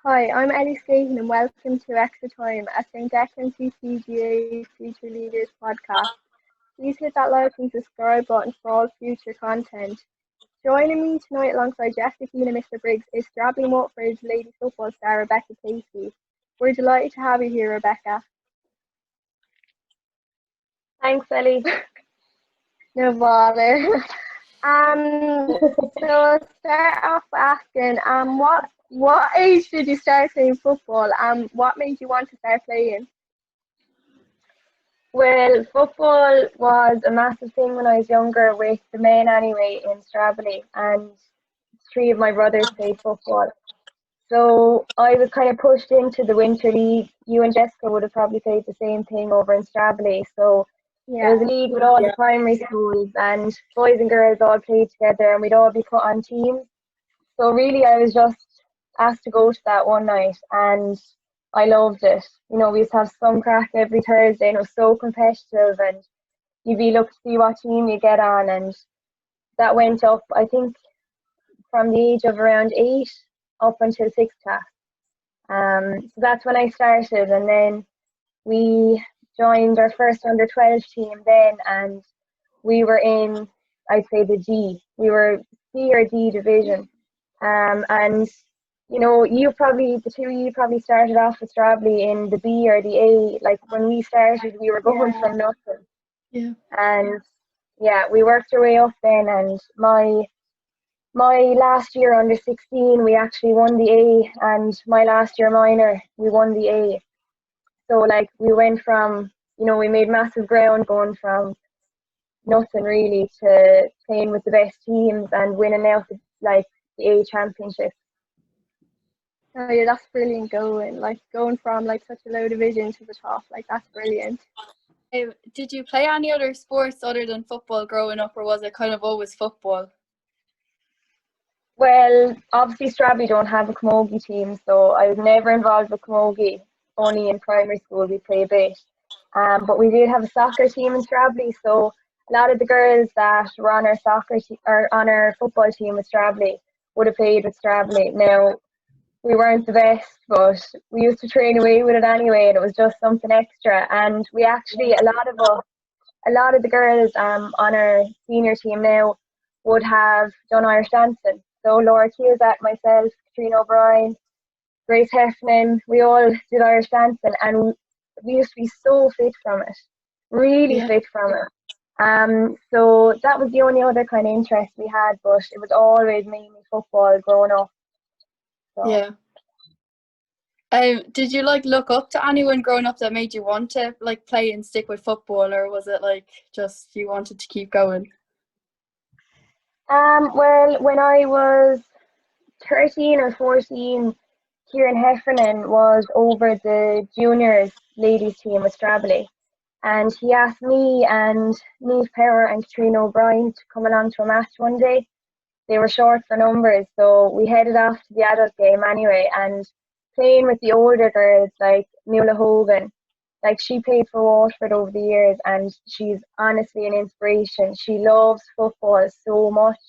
Hi, I'm Ellie Scahan and welcome to Extra Time, a St. Declan CCGA Future Leaders podcast. Please hit that like and subscribe button for all future content. Joining me tonight alongside Jessica Keane and Mr. Briggs is Dublin Waterfalls lady football star Rebecca Casey. We're delighted to have you here, Rebecca. Thanks, Ellie. No bother. So I'll start off asking, what age did you start playing football? What made you want to start playing? Well, football was a massive thing when I was younger with the men anyway in Stradbally, and three of my brothers played football. So I was kind of pushed into the Winter League. You and Jessica would have probably played the same thing over in Stradbally. So there was a league with all the primary schools, and boys and girls all played together, and we'd all be put on teams. So really, I was just asked to go to that one night, and I loved it. You know, we used to have some crack every Thursday, and it was so competitive, and you'd be looking to see what team you get on, and that went up, I think, from the age of around 8 up until 6th class. So that's when I started, and then we joined our first under 12 team then, and we were in, I'd say, the D. We were C or D division. And you know, the two of you probably started off with Stradbally in the B or the A. Like when we started, we were going from nothing. Yeah. And yeah, we worked our way up then. And my last year under 16, we actually won the A, and my last year minor, we won the A. So like we went from, you know, we made massive ground going from nothing really to playing with the best teams and winning out the A championship. Oh yeah, that's brilliant going from such a low division to the top. That's brilliant. Did you play any other sports other than football growing up, or was it kind of always football? Well, obviously Stradbally don't have a camogie team, so I was never involved with camogie. Only in primary school we play a bit. But we did have a soccer team in Stradbally, so a lot of the girls that were on our on our football team with Stradbally would have played with Stradbally. Now, we weren't the best, but we used to train away with it anyway, and it was just something extra. And we actually, a lot of the girls on our senior team now would have done Irish dancing. So Laura Cusack, myself, Katrina O'Brien, Grace Heffernan, we all did Irish dancing, and we used to be so fit from it, really fit from it. So that was the only other kind of interest we had, but it was always mainly football growing up. So. Yeah. Did you look up to anyone growing up that made you want to play and stick with football, or was it just you wanted to keep going? Well, when I was 13 or 14, Kieran Heffernan was over the juniors ladies team with Stradbally, and he asked me and Niamh Power and Katrina O'Brien to come along to a match one day. They were short for numbers, so we headed off to the adult game anyway, and playing with the older girls like Nuala Hogan, she played for Waterford over the years, and she's honestly an inspiration. She loves football so much.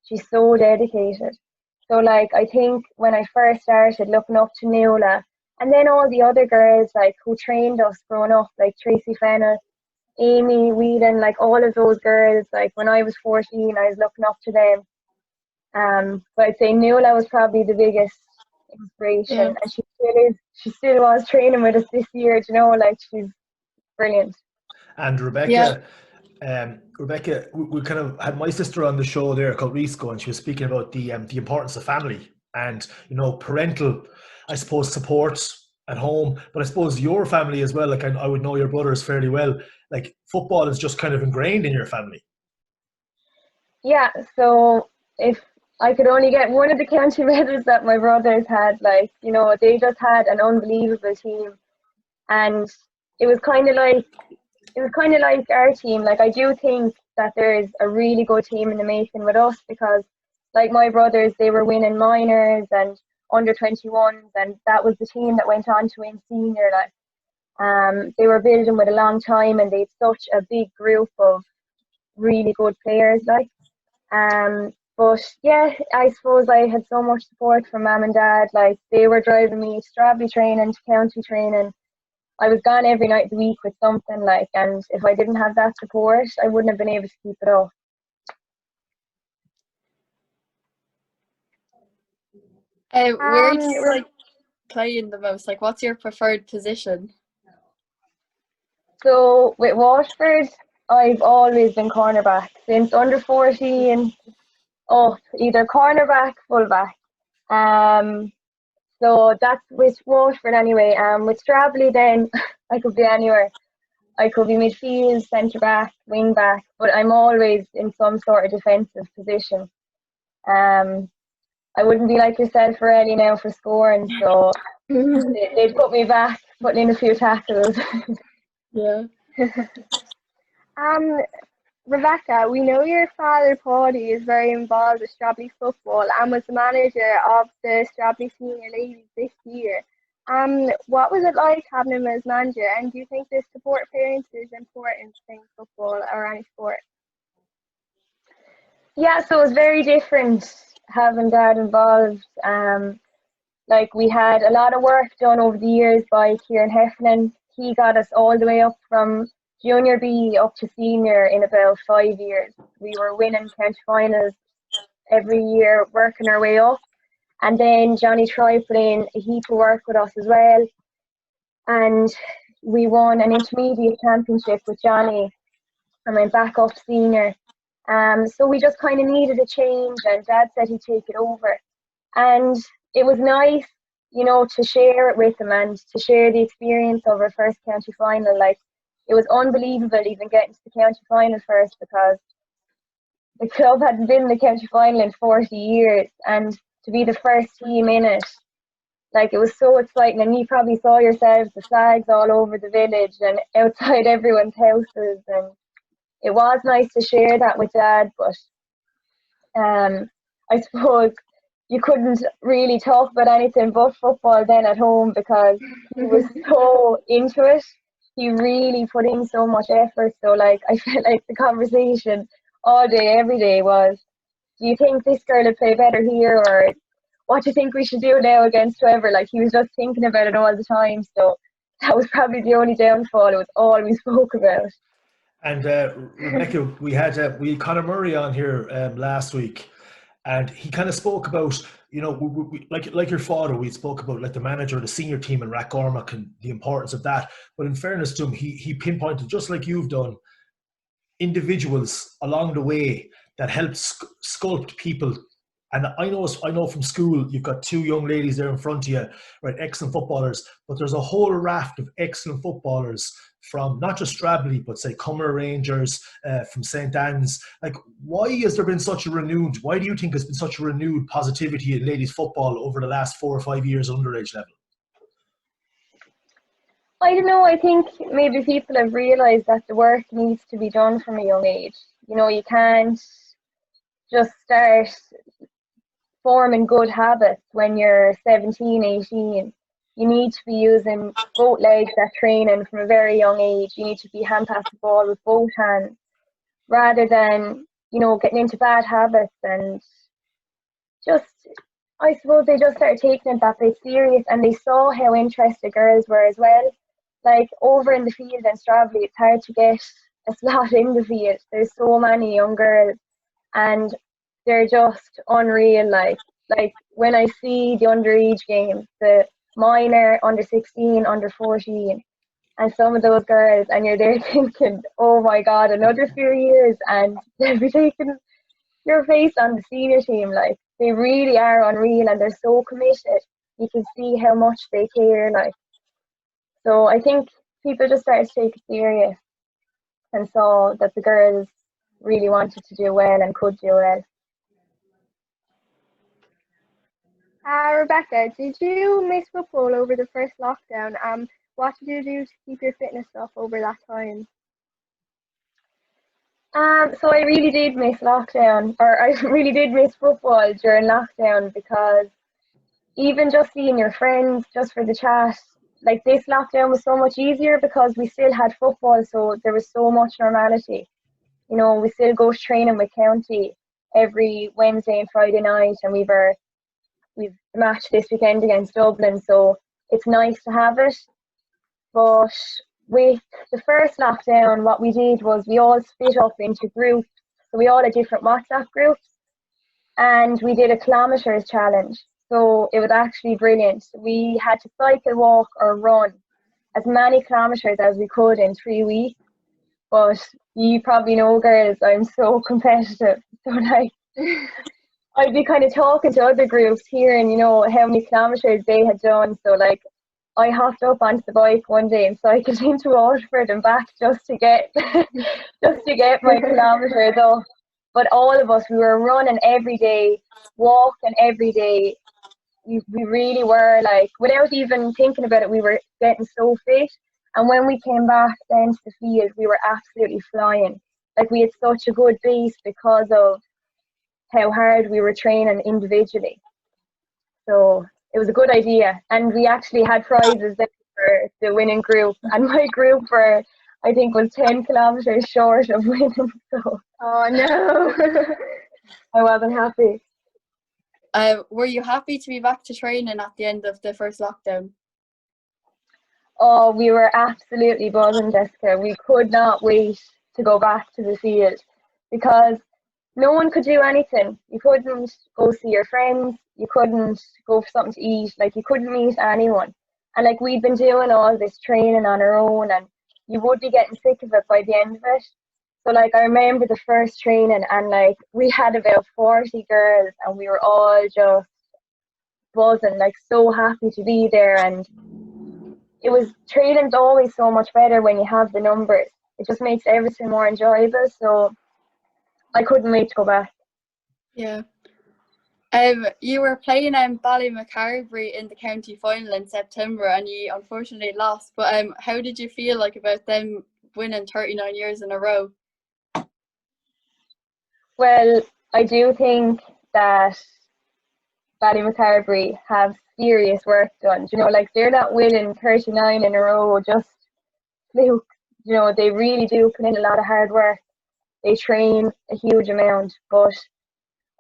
She's so dedicated. So I think when I first started looking up to Nuala, and then all the other girls who trained us growing up, like Tracy Fennell, Amy Whelan, all of those girls, when I was 14, I was looking up to them. But I'd say Nuala was probably the biggest inspiration, and she still is. She still was training with us this year. You know, she's brilliant. And Rebecca, Rebecca, we kind of had my sister on the show there a couple of weeks ago, and she was speaking about the importance of family and parental, I suppose, support at home. But I suppose your family as well. I would know your brothers fairly well. Football is just kind of ingrained in your family. Yeah. So if I could only get one of the county medals that my brothers had, they just had an unbelievable team, and it was kind of like our team. I do think that there's a really good team in the making with us, because my brothers, they were winning minors and under 21s, and that was the team that went on to win senior. They were building with a long time, and they had such a big group of really good players. But yeah, I suppose I had so much support from mum and dad. Like, they were driving me to Stradley training, to county training. I was gone every night of the week with something, like, and if I didn't have that support, I wouldn't have been able to keep it up. Where do you like playing the most? Like, what's your preferred position? So with Waterford, I've always been cornerback since under 14 up, either cornerback, fullback. So that's with Waterford anyway. With Stradley then I could be anywhere. I could be midfield, centre back, wing back, but I'm always in some sort of defensive position. I wouldn't be like yourself, Aurelia, now for scoring, so they'd put me back, putting in a few tackles. Yeah. Rebecca, we know your father, Paddy, is very involved with Stradley football and was the manager of the Stradley senior ladies this year. What was it like having him as manager, and do you think the support of parents is important in football or any sport? Yeah, so it was very different having dad involved. Like, we had a lot of work done over the years by Kieran Heffernan. He got us all the way up from junior B up to senior in about 5 years. We were winning county finals every year, working our way up. And then Johnny Troy put in a heap of work with us as well. And we won an intermediate championship with Johnny and went back up senior. So we just kind of needed a change, and Dad said he'd take it over. And it was nice, you know, to share it with him and to share the experience of our first county final. Like, it was unbelievable even getting to the county final first, because the club hadn't been in the county final in 40 years, and to be the first team in it, like, it was so exciting. And you probably saw yourselves, the flags all over the village and outside everyone's houses, and it was nice to share that with Dad. But I suppose you couldn't really talk about anything but football then at home, because he was so into it. He really put in so much effort. So, like, I felt like the conversation all day, every day was, do you think this girl would play better here, or what do you think we should do now against whoever? Like, he was just thinking about it all the time. So that was probably the only downfall. It was all we spoke about. And Rebecca, we had Conor Murray on here last week, and he kind of spoke about, you know, we, like your father, we spoke about like the manager of the senior team in Rathcormac and the importance of that. But in fairness to him, he pinpointed, just like you've done, individuals along the way that helped sculpt people. And I know from school, you've got two young ladies there in front of you, right, excellent footballers, but there's a whole raft of excellent footballers from not just Stradley, but say Cummer Rangers, from St. Anne's. Like, why has there been such a why do you think there's been such a renewed positivity in ladies football over the last 4 or 5 years underage level? I don't know, I think maybe people have realised that the work needs to be done from a young age. You know, you can't just start forming good habits when you're 17, 18. You need to be using both legs at training from a very young age. You need to be hand pass the ball with both hands, rather than, you know, getting into bad habits. And just, I suppose they just started taking it that bit serious, and they saw how interested girls were as well. Like, over in the field in Stradley, it's hard to get a slot in the field. There's so many young girls, and they're just unreal. Like when I see the underage games, the minor, under 16, under 14, and some of those girls, and you're there thinking, oh my God, another few years and they'll be taking your place on the senior team. Like, they really are unreal, and they're so committed. You can see how much they care. Like, so I think people just started to take it serious and saw that the girls really wanted to do well and could do well. Rebecca, did you miss football over the first lockdown? What did you do to keep your fitness up over that time? So I really did miss lockdown, or I really did miss football during lockdown, because even just seeing your friends just for the chat, like, this lockdown was so much easier because we still had football, so there was so much normality. You know, we still go to training with county, every Wednesday and Friday night, and we've the match this weekend against Dublin, so it's nice to have it. But with the first lockdown, what we did was we all split up into groups. So we all had different WhatsApp groups, and we did a kilometres challenge. So it was actually brilliant. We had to cycle, walk or run as many kilometres as we could in 3 weeks. But you probably know, girls, I'm so competitive. So like, I'd be kind of talking to other groups here and, you know, how many kilometres they had done. So like, I hopped up onto the bike one day and cycled into Waterford and back just to get my kilometres off. But all of us, we were running every day, walking every day. We really were, like, without even thinking about it, we were getting so fit. And when we came back then to the field, we were absolutely flying. Like, we had such a good base because of how hard we were training individually. So it was a good idea. And we actually had prizes there for the winning group. And my group I think, was 10 kilometres short of winning. So Oh no. I wasn't happy. Were you happy to be back to training at the end of the first lockdown? Oh, we were absolutely buzzing, Jessica. We could not wait to go back to the field because no one could do anything. You couldn't go see your friends. You couldn't go for something to eat. Like, you couldn't meet anyone. And like, we'd been doing all this training on our own, and you would be getting sick of it by the end of it. So like, I remember the first training, and like, we had about 40 girls, and we were all just buzzing, like so happy to be there. And training's always so much better when you have the numbers. It just makes everything more enjoyable. So I couldn't wait to go back. Yeah. You were playing Ballymacarbery in the county final in September, and you unfortunately lost. But how did you feel like about them winning 39 years in a row? Well, I do think that Ballymacarbery have serious work done. You know, like, they're not winning 39 in a row just fluke. You know, they really do put in a lot of hard work. They train a huge amount, but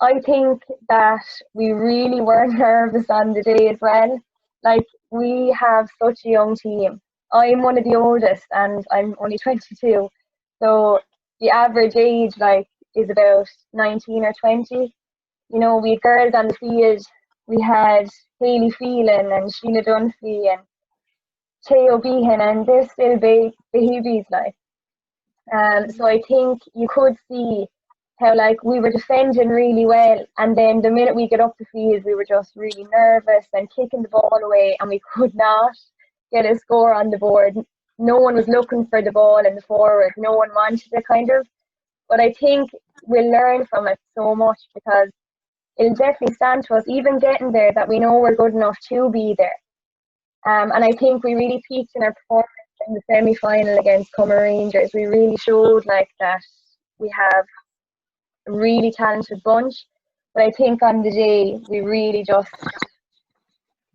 I think that we really were nervous on the day as well. Like, we have such a young team. I'm one of the oldest and I'm only 22. So the average age, like, is about 19 or 20. You know, we had girls on the field. We had Hayley Phelan and Sheena Dunphy and Teo Behan, and they're still babies, like. So I think you could see how, like, we were defending really well, and then the minute we get up the field, we were just really nervous and kicking the ball away, and we could not get a score on the board. No one was looking for the ball in the forward. No one wanted it, kind of. But I think we'll learn from it so much, because it'll definitely stand to us, even getting there, that we know we're good enough to be there. And I think we really peaked in our performance in the semi-final against Cumber Rangers. We really showed, like, that we have a really talented bunch. But I think on the day, we really just,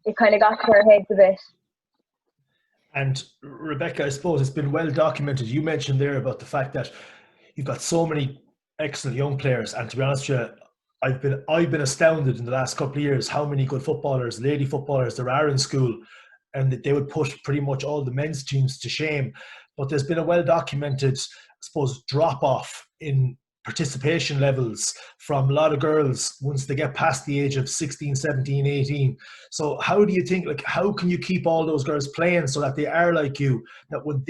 it kind of got to our heads a bit. And Rebecca, I suppose it's been well documented. You mentioned there about the fact that you've got so many excellent young players, and to be honest with you, I've been astounded in the last couple of years how many good footballers, lady footballers there are in school, and that they would push pretty much all the men's teams to shame. But there's been a well documented, I suppose, drop off in participation levels from a lot of girls once they get past the age of 16, 17, 18. So how do you think, like, how can you keep all those girls playing so that they are like you, that when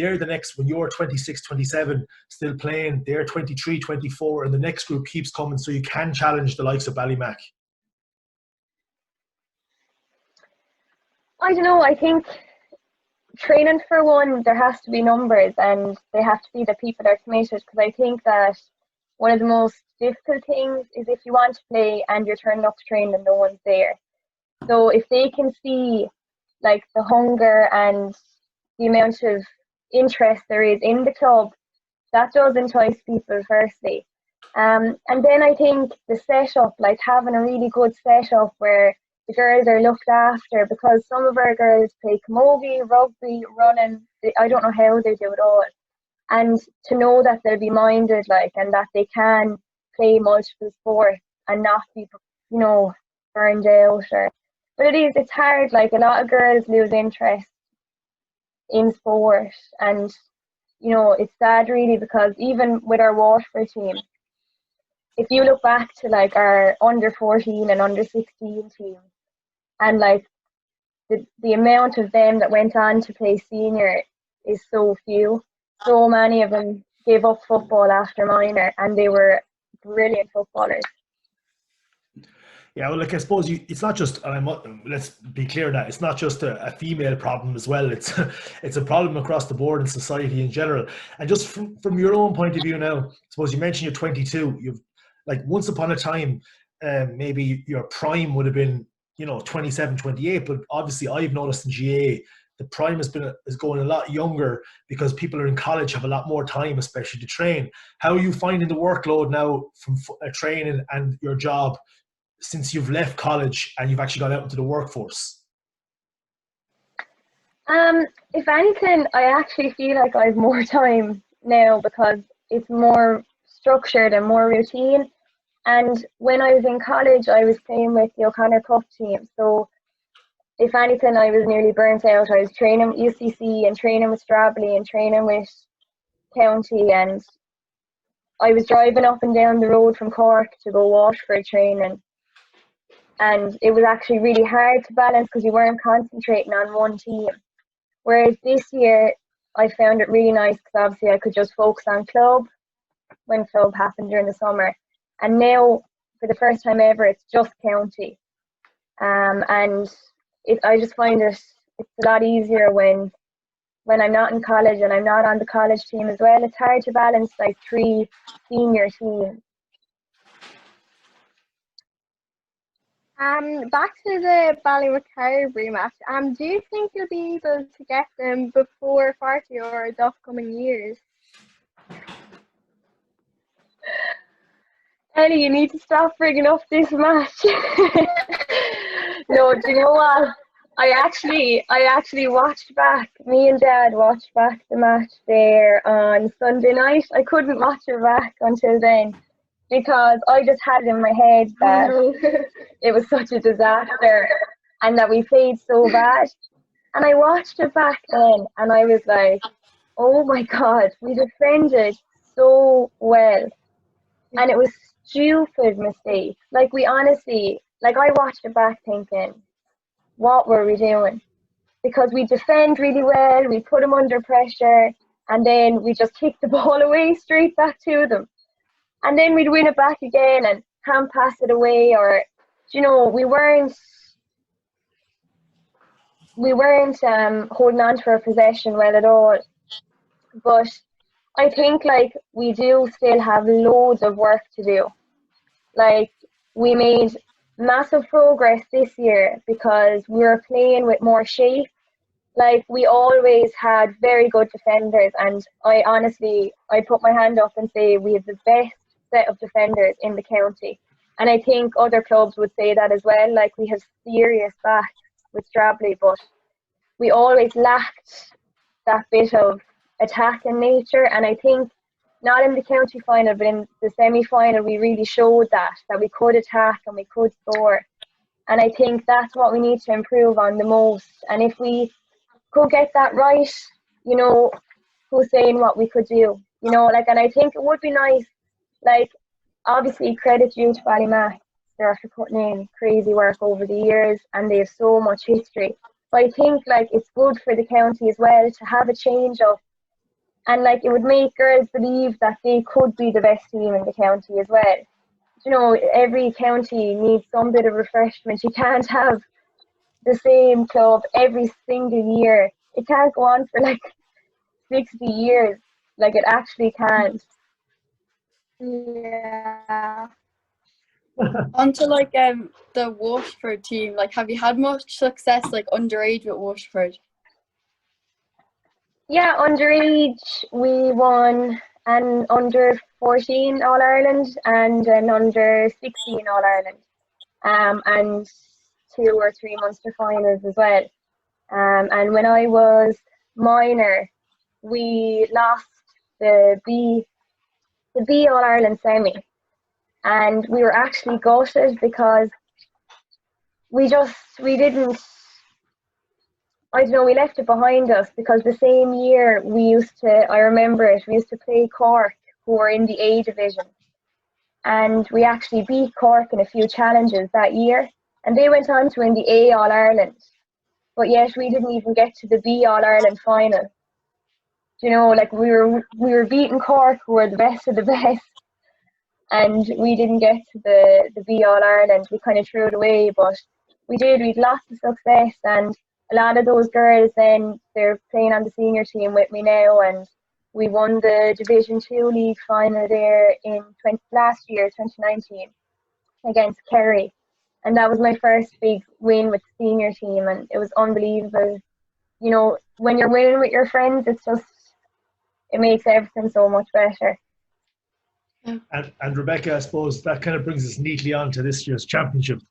you're 26, 27 still playing, they're 23, 24, and the next group keeps coming, so you can challenge the likes of Ballymac? I don't know, I think training, for one, there has to be numbers, and they have to be the people that are committed, because I think that one of the most difficult things is if you want to play and you're turning up to train and no one's there. So if they can see, like, the hunger and the amount of interest there is in the club, that does entice people firstly. And then I think the setup, like having a really good setup where the girls are looked after, because some of our girls play camogie, rugby, running. I don't know how they do it all. And to know that they'll be minded, like, and that they can play multiple sports and not be, you know, burned out. But it's hard. Like, a lot of girls lose interest in sport, and you know, it's sad really, because even with our Waterford team, if you look back to like our under 14 and under 16 team, and like the amount of them that went on to play senior is so few. So many of them gave up football after minor, and they were brilliant footballers. Yeah, well, like, I suppose it's not just, and let's be clear that it's not just a female problem as well. It's it's a problem across the board in society in general. And just from your own point of view now, I suppose you mentioned you're 22. You've, like, once upon a time, maybe your prime would have been, you know, 27, 28. But obviously, I've noticed in GA, the prime is going a lot younger because people are in college, have a lot more time, especially to train. How are you finding the workload now from training and your job since you've left college and you've actually gone out into the workforce? If anything, I actually feel like I have more time now because it's more structured and more routine. And when I was in college, I was playing with the O'Connor Cup team. So if anything, I was nearly burnt out. I was training with UCC and training with Stradbally and training with County, and I was driving up and down the road from Cork to go Waterford training. And it was actually really hard to balance because you weren't concentrating on one team. Whereas this year, I found it really nice because obviously I could just focus on club when club happened during the summer. And now, for the first time ever, it's just county. And I just find it's a lot easier when I'm not in college and I'm not on the college team as well. It's hard to balance like 3 senior teams. Back to the Ballymacarbery match. Do you think you'll be able to get them before 40 or the upcoming years? Ellie, you need to stop bringing up this match. No, do you know what? I actually watched back. Me and Dad watched back the match there on Sunday night. I couldn't watch it back until then because I just had in my head that it was such a disaster and that we played so bad. And I watched it back then and I was like, oh my God, we defended so well. And it was stupid mistake. Like, we honestly, like, I watched it back thinking, what were we doing? Because we defend really well, we put them under pressure, and then we just kick the ball away straight back to them. And then we'd win it back again and hand pass it away, or, you know, we weren't holding on to our possession well at all. But I think, like, we do still have loads of work to do. Like, we made massive progress this year because we were playing with more shape. Like, we always had very good defenders, and I put my hand up and say we have the best set of defenders in the county. And I think other clubs would say that as well. Like, we have serious backs with Stradbally, but we always lacked that bit of attack in nature. And I think not in the county final, but in the semi-final, we really showed that we could attack and we could score. And I think that's what we need to improve on the most. And if we could get that right, you know, who's saying what we could do, you know, like, and I think it would be nice, like, obviously credit due to Ballymac. They're after putting in crazy work over the years and they have so much history. But I think, like, it's good for the county as well to have a change up. And, like, it would make girls believe that they could be the best team in the county as well. You know, every county needs some bit of refreshment. You can't have the same club every single year. It can't go on for, like, 60 years. Like, it actually can't. Yeah. Onto like the Waterford team, like, have you had much success like underage with Waterford? Yeah, underage we won an under 14 All Ireland and an under 16 All Ireland, and 2 or 3 Munster finals as well. And when I was minor, we lost the B All Ireland semi. And we were actually gutted because we didn't, I don't know, we left it behind us because the same year I remember it, we used to play Cork, who were in the A division. And we actually beat Cork in a few challenges that year. And they went on to win the A All-Ireland. But yet we didn't even get to the B All-Ireland final. You know, like we were beating Cork, who were the best of the best. And we didn't get to the B All-Ireland. We kind of threw it away, but we did. We'd lots of success, and a lot of those girls then, they're playing on the senior team with me now, and we won the Division 2 league final there in last year, 2019, against Kerry. And that was my first big win with the senior team, and it was unbelievable. You know, when you're winning with your friends, it makes everything so much better. And Rebecca, I suppose that kind of brings us neatly on to this year's championship.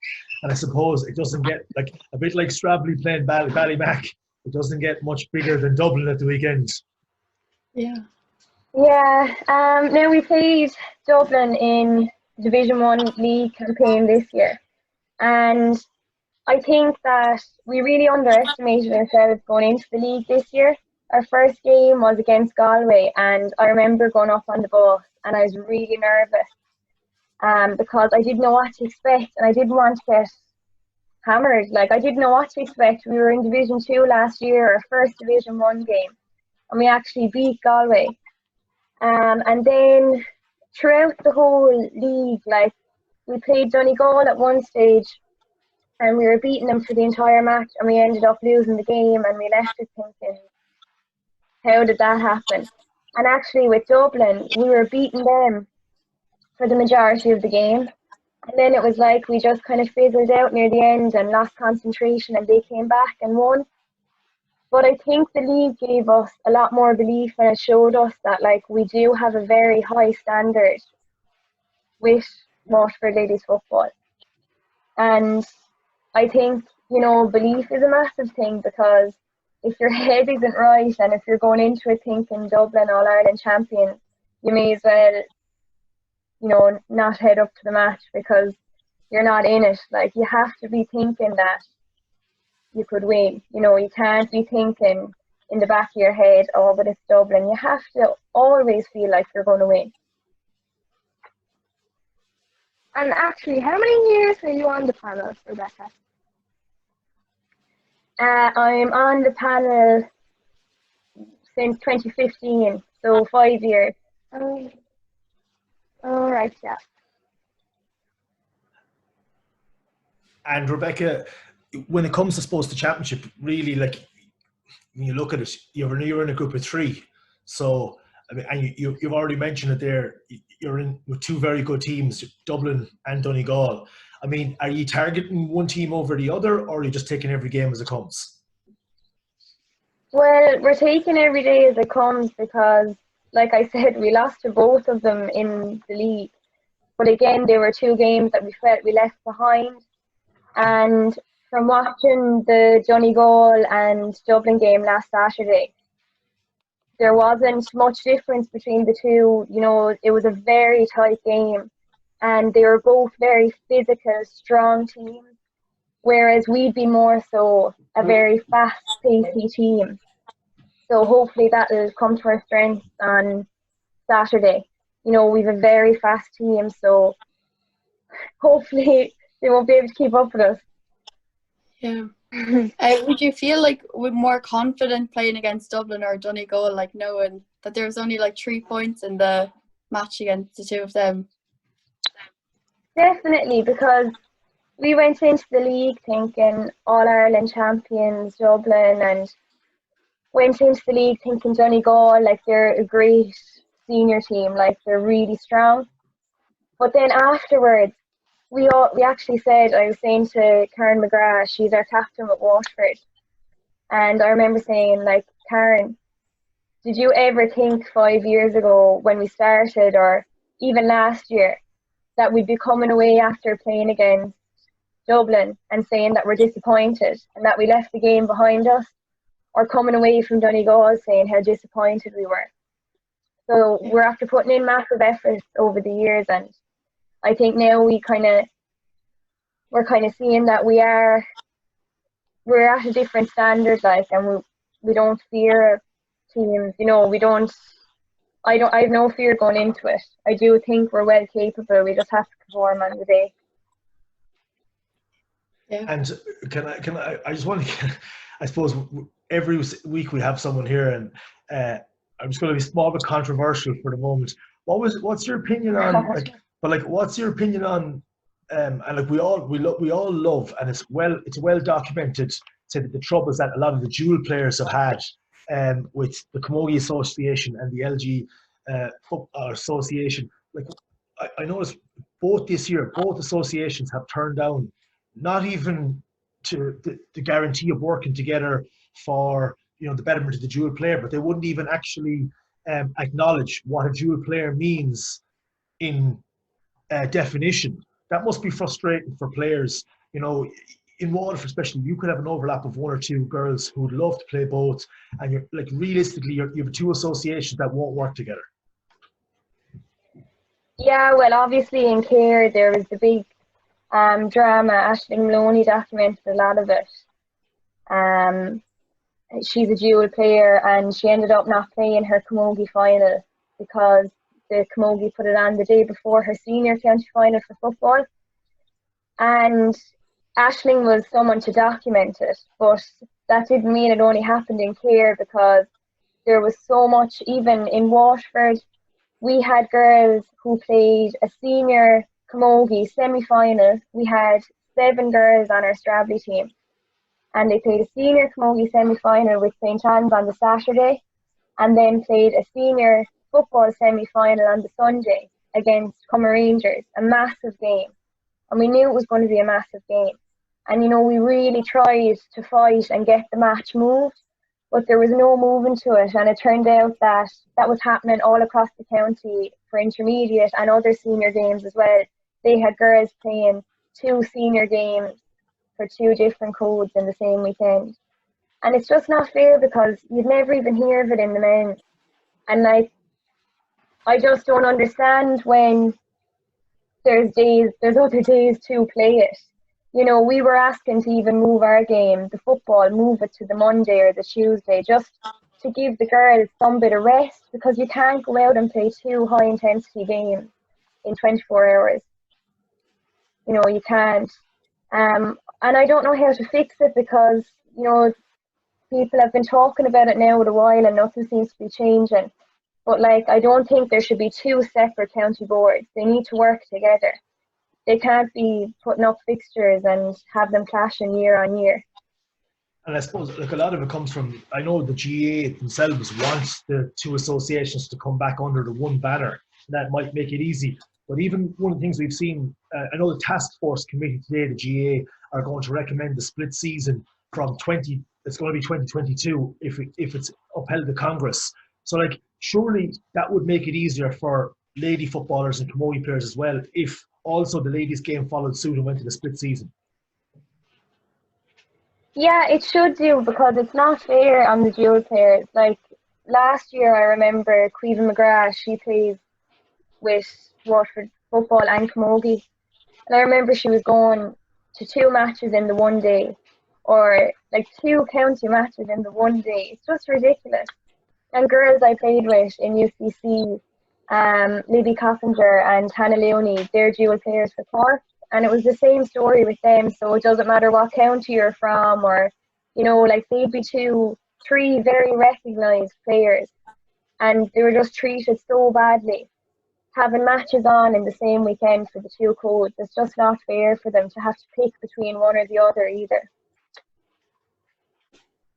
And I suppose it doesn't get, like, a bit like Stradbally playing Ballymac, it doesn't get much bigger than Dublin at the weekend. Yeah. Yeah, now we played Dublin in Division 1 league campaign this year. And I think that we really underestimated ourselves going into the league this year. Our first game was against Galway, and I remember going up on the bus and I was really nervous because I didn't know what to expect, and I didn't want to get hammered. Like, I didn't know what to expect. We were in Division 2 last year, our first Division 1 game, and we actually beat Galway. And then throughout the whole league, like, we played Donegal at one stage and we were beating them for the entire match, and we ended up losing the game, and we left it thinking, how did that happen? And actually with Dublin, we were beating them for the majority of the game. And then it was like we just kind of fizzled out near the end and lost concentration, and they came back and won. But I think the league gave us a lot more belief, and it showed us that, like, we do have a very high standard with Waterford ladies football. And I think, you know, belief is a massive thing, because if your head isn't right and if you're going into it thinking Dublin All-Ireland champion, you may as well, you know, not head up to the match because you're not in it. Like, you have to be thinking that you could win. You know, you can't be thinking in the back of your head, oh, but it's Dublin. You have to always feel like you're going to win. And actually, how many years are you on the panel, Rebecca? I'm on the panel since 2015, so 5 years. Oh, all right, yeah. And Rebecca, when it comes to, suppose, the championship, really, like, when you look at it, you're in a group of three. So, I mean, and you've already mentioned it there, you're in with two very good teams, Dublin and Donegal. I mean, are you targeting one team over the other, or are you just taking every game as it comes? Well, we're taking every day as it comes because, like I said, we lost to both of them in the league. But again, there were two games that we felt we left behind. And from watching the Donegal and Dublin game last Saturday, there wasn't much difference between the two. You know, it was a very tight game, and they were both very physical, strong teams, whereas we'd be more so a very fast-paced team. So hopefully that will come to our strength on Saturday. You know, we have a very fast team, so hopefully they won't be able to keep up with us. Yeah. Would you feel like we're more confident playing against Dublin or Donegal, like knowing that there was only like 3 points in the match against the two of them? Definitely, because we went into the league thinking All-Ireland champions Dublin, and went into the league thinking Donegal, like, they're a great senior team, like, they're really strong. But then afterwards, we actually said, I was saying to Karen McGrath, she's our captain at Waterford, and I remember saying, like, Karen, did you ever think 5 years ago when we started, or even last year, that we'd be coming away after playing against Dublin and saying that we're disappointed and that we left the game behind us, or coming away from Donegal saying how disappointed we were? So we're after putting in massive efforts over the years, and I think now we're kind of seeing that we're at a different standard, like, and we don't fear teams. You know, we don't. I have no fear going into it. I do think we're well capable. We just have to perform on the day. Yeah. And can I just want to, I suppose every week we have someone here, and I'm just going to be small but controversial for the moment. What's your opinion on what's your opinion on and like we all love, and it's well documented, say that the troubles that a lot of the dual players have had with the Camogie Association and the LG Football Association. Like I noticed both this year, both associations have turned down not even to the guarantee of working together for the betterment of the dual player, but they wouldn't even actually acknowledge what a dual player means in definition. That must be frustrating for players. In Waterford especially, you could have an overlap of one or two girls who would love to play both, and you're like realistically you have two associations that won't work together. Yeah, well, obviously in Care there was the big drama. Aisling Maloney documented a lot of it. She's a dual player, and she ended up not playing her Camogie final because the Camogie put it on the day before her senior county final for football. And Aisling was someone to document it, but that didn't mean it only happened in Care, because there was so much, even in Waterford, we had girls who played a senior Camogie semi-final. We had 7 girls on our Stradley team, and they played a senior Camogie semi-final with St. Anne's on the Saturday, and then played a senior football semi-final on the Sunday against Comer Rangers, a massive game. And we knew it was going to be a massive game. And we really tried to fight and get the match moved, but there was no moving to it. And it turned out that was happening all across the county for intermediate and other senior games as well. They had girls playing 2 senior games for 2 different codes in the same weekend. And it's just not fair, because you'd never even hear of it in the men. And I just don't understand when there's other days to play it. We were asking to even move our game, the football, move it to the Monday or the Tuesday, just to give the girls some bit of rest, because you can't go out and play 2 high intensity games in 24 hours. You can't. And I don't know how to fix it, because, people have been talking about it now for a while and nothing seems to be changing. But I don't think there should be 2 separate county boards. They need to work together. They can't be putting up fixtures and have them clashing year on year. And I suppose a lot of it comes from, I know the GAA themselves want the 2 associations to come back under the one banner. That might make it easy. But even one of the things we've seen, I know the task force committee today, the GAA, are going to recommend the split season from it's going to be 2022 if it's upheld to Congress. So surely that would make it easier for lady footballers and Camogie players as well, if also the ladies game followed suit and went to the split season. Yeah, it should do, because it's not fair on the dual players. Last year, I remember Caoimhe McGrath, she plays with Waterford football and Camogie, and I remember she was going to 2 matches in the one day, or 2 county matches in the one day. It's just ridiculous. And girls I played with in UCC, Libby Coffinger and Hannah Leone, they're dual players for Cork, and it was the same story with them. So it doesn't matter what county you're from, or they'd be 2-3 very recognised players, and they were just treated so badly, having matches on in the same weekend for the 2 codes. It's just not fair for them to have to pick between one or the other either.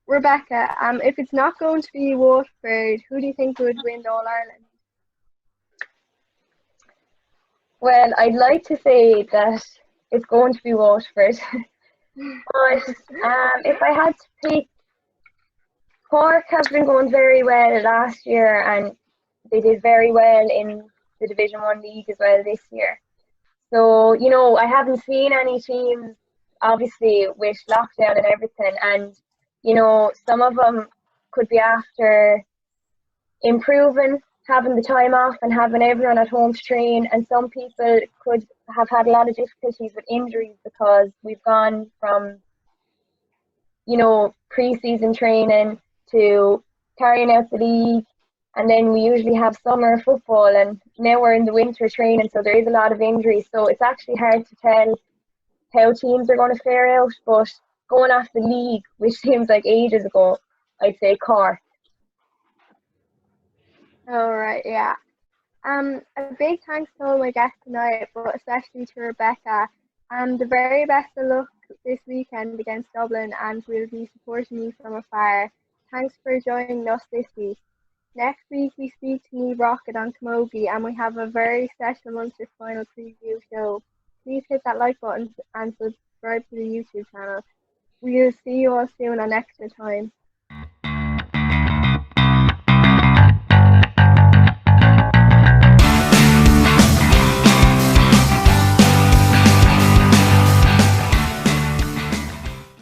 Rebecca, if it's not going to be Waterford, who do you think would win All Ireland? Well, I'd like to say that it's going to be Waterford. But if I had to pick, Cork have been going very well last year, and they did very well in the Division 1 league as well this year. So, I haven't seen any teams, obviously, with lockdown and everything, and some of them could be after improving, having the time off and having everyone at home to train, and some people could have had a lot of difficulties with injuries because we've gone from, you know, pre-season training to carrying out the league, and then we usually have summer football, and now we're in the winter training, so there is a lot of injuries. So it's actually hard to tell how teams are going to fare out, but going off the league, which seems like ages ago, I'd say Cork. All right, yeah. A big thanks to all my guests tonight, but especially to Rebecca. The very best of luck this weekend against Dublin, and we'll be supporting you from afar. Thanks for joining us this week. Next week we speak to Neve Rocket on Camogie, and we have a very special Munster final preview show. Please hit that like button and subscribe to the YouTube channel. We'll see you all soon on Extra Time.